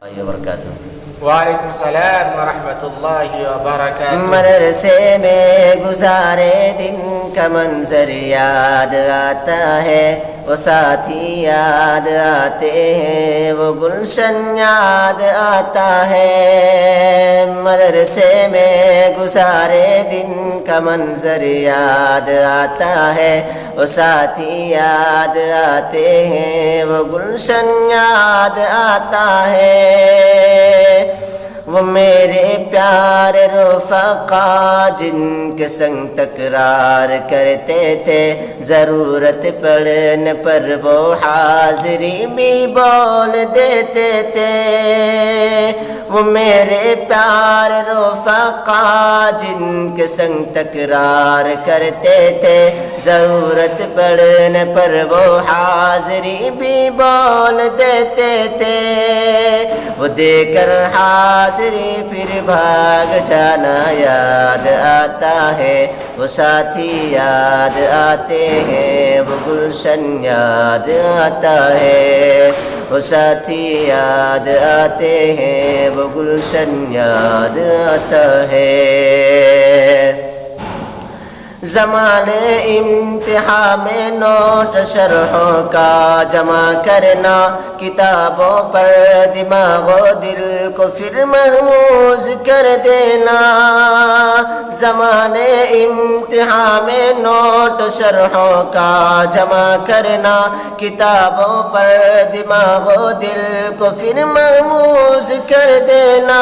وبرکاتہ۔ وعلیکم السلام ورحمۃ اللہ وبرکاتہ۔ مدرسے میں گزارے دن کا منظر یاد آتا ہے، وہ ساتھی یاد آتے ہیں، وہ گلشن یاد آتا ہے۔ مدرسے میں گزارے دن کا منظر یاد آتا ہے، وہ ساتھی یاد آتے ہیں، وہ گلشن یاد آتا ہے۔ وہ میرے پیارے رفقا جن کے سنگ تکرار کرتے تھے، ضرورت پڑنے پر وہ حاضری بھی بول دیتے تھے۔ وہ میرے پیارے رفقا جن کے سنگ تکرار کرتے تھے، ضرورت پڑنے پر وہ حاضری بھی بول دیتے تھے۔ وہ دے کر حاضری پھر بھاگ جانا یاد آتا ہے، وہ ساتھی یاد آتے ہیں، وہ گلشن یاد آتا ہے، وہ ساتھی یاد آتے ہیں، وہ گلشن یاد آتا ہے۔ زمانے امتحان میں نوٹ شرحوں کا جمع کرنا، کتابوں پر دماغ و دل کو پھر محفوظ کر دینا۔ زمانے امتحان میں نوٹ شرحوں کا جمع کرنا، کتابوں پر دماغ و دل کو پھر محفوظ کر دینا۔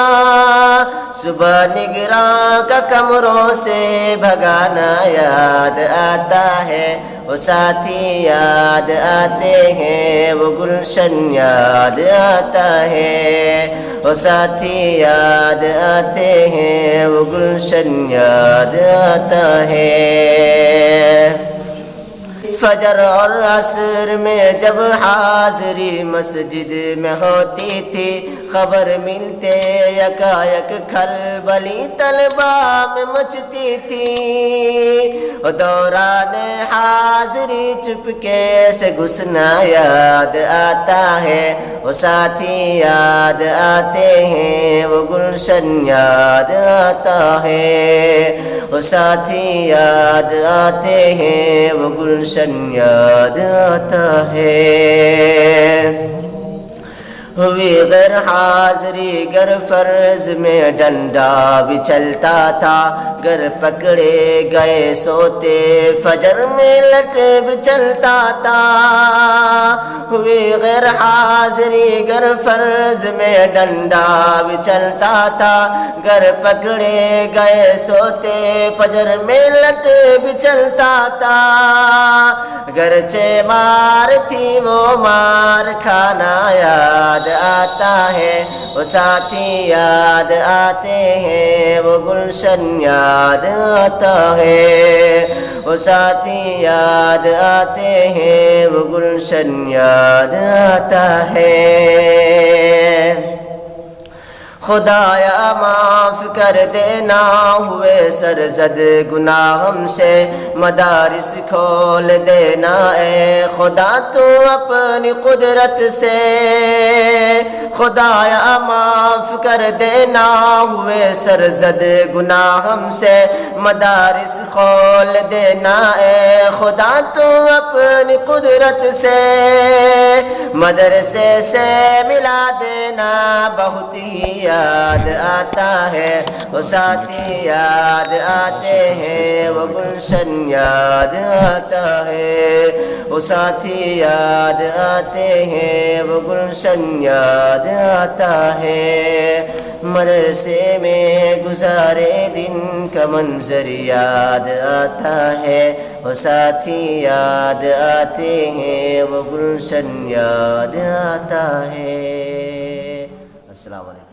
صبح نگراں کا کمروں سے بھگانا یاد آتا ہے، وہ ساتھی یاد آتے ہیں، وہ گلشن یاد آتا ہے، وہ ساتھی یاد آتے ہیں، وہ گلشن یاد آتا ہے۔ فجر اور عصر میں جب حاضری مسجد میں ہوتی تھی، خبر ملتے یکایک کھلبلی طلبہ میں مچتی تھی۔ دوران حاضری چپکے سے گھسنا یاد آتا ہے، وہ ساتھی یاد آتے ہیں، وہ گلشن یاد آتا ہے، وہ ساتھی یاد آتے ہیں، وہ گلشن یاد آتا ہے۔ ہوئی غیر حاضری گر فرض میں ڈنڈا بھی چلتا تھا، گر پکڑے گئے سوتے فجر میں لٹ بھی چلتا تھا۔ ہوئی غیر حاضری گر فرض میں ڈنڈا بھی چلتا تھا، گر پکڑے گئے سوتے فجر میں لٹ بھی چلتا تھا۔ گرچہ مار تھی وہ مار کھانا یاد آتا ہے، وہ ساتھی یاد آتے ہیں، وہ گلشن یاد آتا ہے، وہ ساتھی یاد آتے ہیں، وہ گلشن یاد آتا ہے۔ خدایا معاف کر دینا ہوئے سرزد گناہ ہم سے، مدارس کھول دینا اے خدا تو اپنی قدرت سے۔ خدایا معاف کر دینا ہوئے سرزد گناہ ہم سے، مدارس کھول دینا اے خدا تو اپنی قدرت سے۔ مدرسے سے ملا دینا بہت ہی یاد آتا ہے، وہ ساتھی یاد آتے ہیں، وہ گلشن یاد آتا ہے، وہ ساتھی یاد آتے ہیں، وہ گلشن یاد آتا ہے۔ مدرسے میں گزارے دن کا منظر یاد آتا ہے، وہ ساتھی یاد آتے ہیں، وہ گلشن یاد آتا ہے۔ السلام علیکم۔